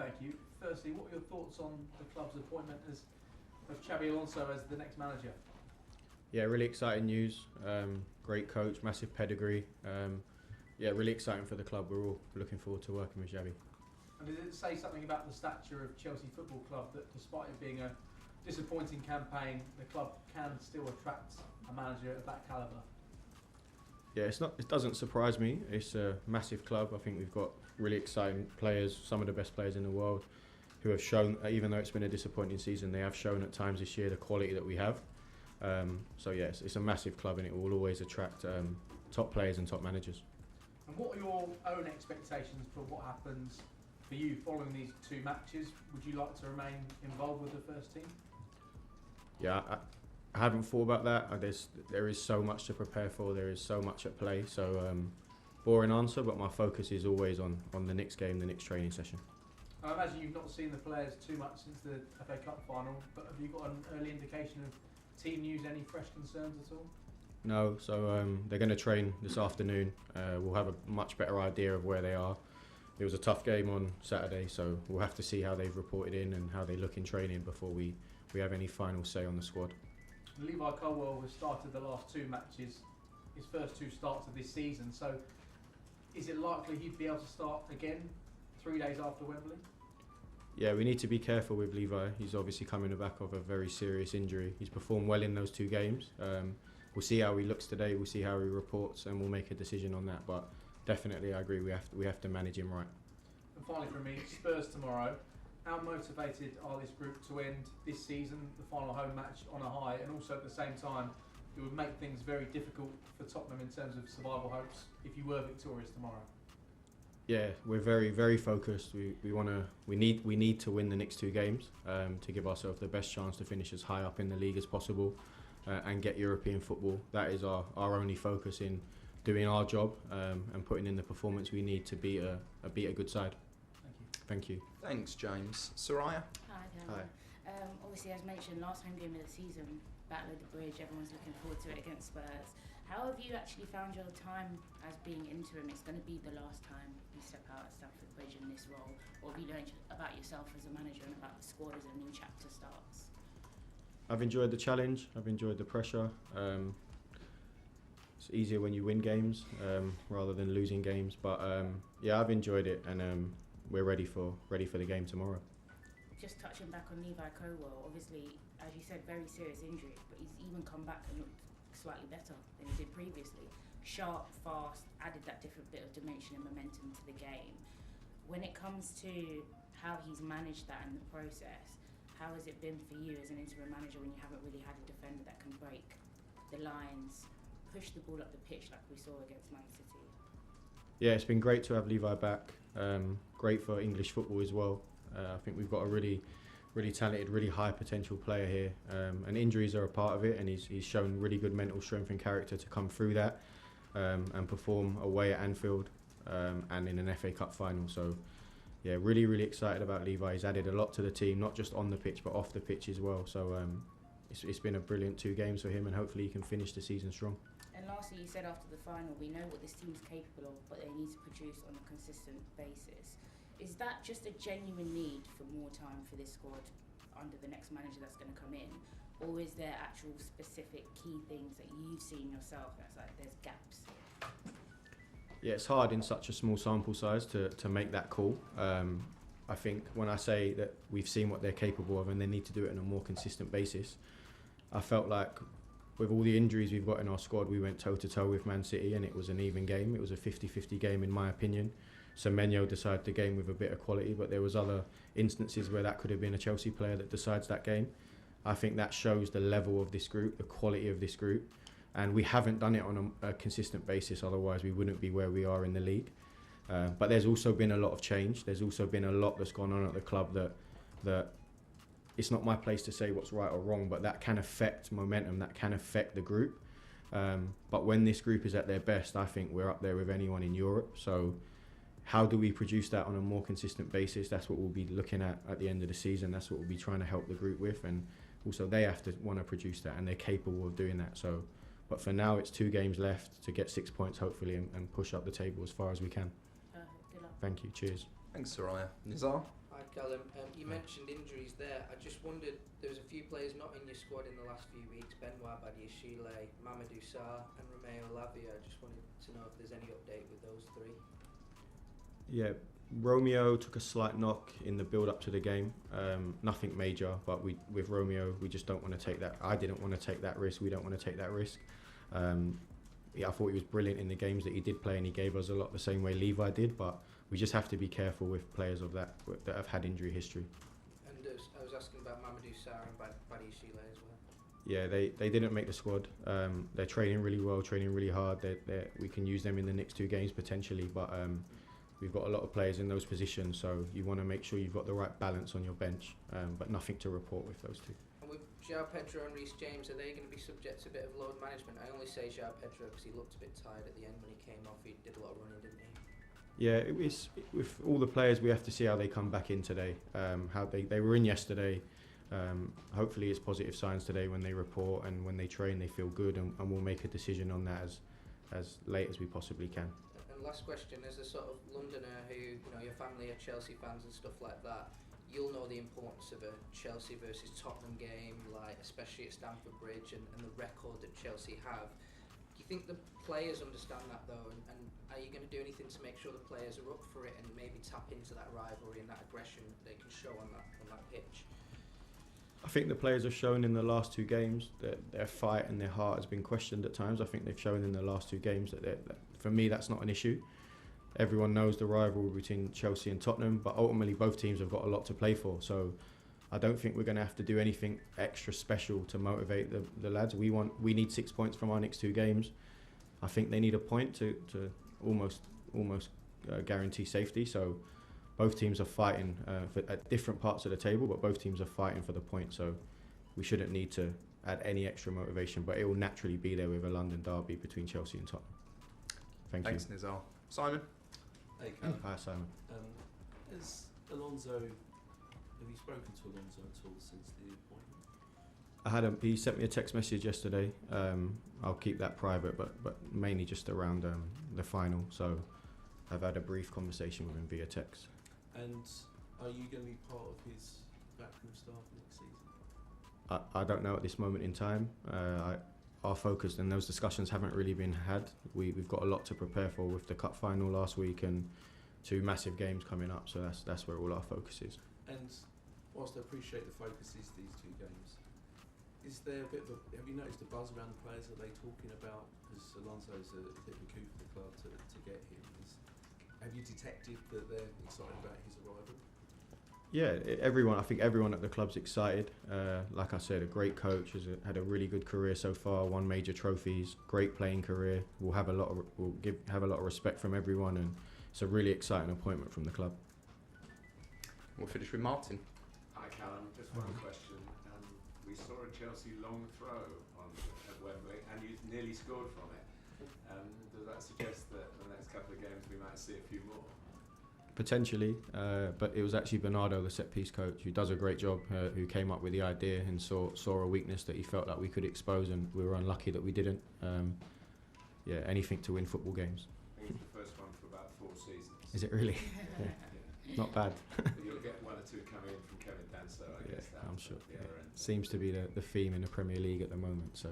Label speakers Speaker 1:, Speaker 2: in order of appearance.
Speaker 1: thank you. Firstly, what are your thoughts on the club's appointment of Xabi Alonso as the next manager?
Speaker 2: Yeah, really exciting news. Great coach, massive pedigree. Yeah, really exciting for the club. We're all looking forward to working with Xabi.
Speaker 1: And does it say something about the stature of Chelsea Football Club that despite it being a disappointing campaign, the club can still attract a manager of that calibre?
Speaker 2: Yeah, it doesn't surprise me. It's a massive club. I think we've got really exciting players, some of the best players in the world, who have shown, even though it's been a disappointing season, they have shown at times this year the quality that we have. So yes, it's a massive club and it will always attract top players and top managers.
Speaker 1: And what are your own expectations for what happens for you following these two matches? Would you like to remain involved with the first team?
Speaker 2: Yeah, I haven't thought about that. There is so much to prepare for. There is so much at play. So boring answer, but my focus is always on the next game, the next training session.
Speaker 1: I imagine you've not seen the players too much since the FA Cup final, but have you got an early indication of team news, any fresh concerns at all?
Speaker 2: No, so they're going to train this afternoon. We'll have a much better idea of where they are. It was a tough game on Saturday, so we'll have to see how they've reported in and how they look in training before we have any final say on the squad.
Speaker 1: Levi Colwill has started the last two matches, his first two starts of this season, so is it likely he'd be able to start again 3 days after Wembley?
Speaker 2: Yeah, we need to be careful with Levi. He's obviously coming back of a very serious injury. He's performed well in those two games. We'll see how he looks today, we'll see how he reports, and we'll make a decision on that. But definitely, I agree, we have to manage him right.
Speaker 1: And finally from me, Spurs tomorrow. How motivated are this group to end this season, the final home match, on a high, and also at the same time, it would make things very difficult for Tottenham in terms of survival hopes if you were victorious tomorrow?
Speaker 2: Yeah, we're very, very focused. We need to win the next two games to give ourselves the best chance to finish as high up in the league as possible and get European football. That is our only focus in doing our job and putting in the performance we need to beat a good side. Thank you.
Speaker 3: Thanks, James. Soraya?
Speaker 4: Hi, Cameron. Obviously, as mentioned, last home game of the season, Battle of the Bridge, everyone's looking forward to it against Spurs. How have you actually found your time as being interim? It's going to be the last time you step out at Stamford Bridge in this role. Or have you learned about yourself as a manager and about the squad as a new chapter starts?
Speaker 2: I've enjoyed the challenge. I've enjoyed the pressure. It's easier when you win games rather than losing games. But yeah, I've enjoyed it, and we're ready for the game tomorrow.
Speaker 4: Just touching back on Levi Colwill, obviously, as you said, very serious injury, but he's even come back and looked slightly better than he did previously. Sharp, fast, added that different bit of dimension and momentum to the game. When it comes to how he's managed that in the process, how has it been for you as an interim manager when you haven't really had a defender that can break the lines, push the ball up the pitch like we saw against Man City?
Speaker 2: Yeah, it's been great to have Levi back. Great for English football as well. I think we've got a really talented, really high potential player here, and injuries are a part of it, and he's shown really good mental strength and character to come through that and perform away at Anfield and in an FA Cup final. So yeah, really excited about Levi. He's added a lot to the team, not just on the pitch but off the pitch as well. So it's been a brilliant 2 games for him, and hopefully he can finish the season strong.
Speaker 4: And lastly, you said after the final, we know what this team's capable of, but they need to produce on a consistent basis. Is that just a genuine need for more time for this squad under the next manager that's going to come in? Or is there actual specific key things that you've seen yourself that's like there's gaps?
Speaker 2: Yeah, it's hard in such a small sample size to make that call. I think when I say that we've seen what they're capable of and they need to do it on a more consistent basis, I felt like with all the injuries we've got in our squad, we went toe-to-toe with Man City and it was an even game. It was a 50-50 game in my opinion. Semenyo decided the game with a bit of quality, but there was other instances where that could have been a Chelsea player that decides that game. I think that shows the level of this group, the quality of this group, and we haven't done it on a consistent basis, otherwise we wouldn't be where we are in the league. But there's also been a lot of change. There's also been a lot that's gone on at the club that it's not my place to say what's right or wrong, but that can affect momentum, that can affect the group. But when this group is at their best, I think we're up there with anyone in Europe. So how do we produce that on a more consistent basis? That's what we'll be looking at the end of the season. That's what we'll be trying to help the group with, and also they have to want to produce that, and they're capable of doing that. So, but for now, it's 2 games left to get 6 points, hopefully, and push up the table as far as we can.
Speaker 4: Perfect. Good luck.
Speaker 2: Thank you. Cheers.
Speaker 3: Thanks, Soraya. Nizar?
Speaker 5: Hi, Callum. You mentioned injuries there. I just wondered, there was a few players not in your squad in the last few weeks. Benoit Badiashile, Mamadou Sarr and Romeo Lavia. I just wanted to know if there's any update with those three.
Speaker 2: Yeah, Romeo took a slight knock in the build-up to the game. Nothing major, but with Romeo, we just don't want to take that. I didn't want to take that risk. We don't want to take that risk. Yeah, I thought he was brilliant in the games that he did play, and he gave us a lot the same way Levi did. But we just have to be careful with players of that have had injury history.
Speaker 5: And I was asking about Mamadou Sarr and Badiashile as well.
Speaker 2: Yeah, they didn't make the squad. They're training really well, training really hard. We can use them in the next 2 games potentially, but we've got a lot of players in those positions, so you want to make sure you've got the right balance on your bench, but nothing to report with those 2.
Speaker 5: And with João Pedro and Reece James, are they going to be subject to a bit of load management? I only say João Pedro because he looked a bit tired at the end when he came off. He did a lot of running, didn't he?
Speaker 2: Yeah, with all the players, we have to see how they come back in today. How they were in yesterday. Hopefully it's positive signs today when they report, and when they train they feel good, and we'll make a decision on that as late as we possibly can.
Speaker 5: And last question, as a sort of Londoner who, your family are Chelsea fans and stuff like that, you'll know the importance of a Chelsea versus Tottenham game, like especially at Stamford Bridge, and the record that Chelsea have. Do you think the players understand that though, and are you going to do anything to make sure the players are up for it and maybe tap into that rivalry and that aggression they can show on that pitch?
Speaker 2: I think the players have shown in the last 2 games that their fight and their heart has been questioned at times. I think they've shown in the last 2 games that for me that's not an issue. Everyone knows the rivalry between Chelsea and Tottenham, but ultimately both teams have got a lot to play for. So I don't think we're going to have to do anything extra special to motivate the lads. We need 6 points from our next 2 games. I think they need a point to almost guarantee safety. So both teams are fighting at different parts of the table, but both teams are fighting for the point. So we shouldn't need to add any extra motivation, but it will naturally be there with a London derby between Chelsea and Tottenham.
Speaker 3: Thanks, Nizar. Simon?
Speaker 6: Hey, Callum.
Speaker 2: Hi, Simon.
Speaker 6: Has Alonso, have you spoken to Alonso at all since the appointment?
Speaker 2: He sent me a text message yesterday. I'll keep that private, but mainly just around the final. So I've had a brief conversation with him via text.
Speaker 6: And are you going to be part of his backroom staff next season?
Speaker 2: I don't know at this moment in time. Our focus and those discussions haven't really been had. We've got a lot to prepare for with the cup final last week and 2 massive games coming up. So that's where all our focus is.
Speaker 6: And whilst I appreciate the focus is these 2 games, is there a bit of have you noticed the buzz around the players? Are they talking about, because Alonso's a bit of a coup for the club to get him? Have you detected that they're excited about his arrival?
Speaker 2: Yeah, I think everyone at the club's excited. Like I said, a great coach, had a really good career so far, won major trophies, great playing career. We'll have a lot of respect from everyone, and it's a really exciting appointment from the club.
Speaker 3: We'll finish with Martin.
Speaker 7: Hi Callum, just one question. We saw a Chelsea long throw at Wembley, and you nearly scored from it. Does that suggest that the next couple of games we might see a few more?
Speaker 2: Potentially, but it was actually Bernardo, the set-piece coach, who does a great job, who came up with the idea and saw a weakness that he felt like we could expose, and we were unlucky that we didn't. Anything to win football games.
Speaker 7: I think it's the first one for about 4 seasons.
Speaker 2: Is it really? Yeah. Not bad.
Speaker 7: But you'll get 1 or 2 coming in from Kevin Danso, I guess.
Speaker 2: I'm sure.
Speaker 7: The other end.
Speaker 2: Seems to be the theme in the Premier League at the moment. So.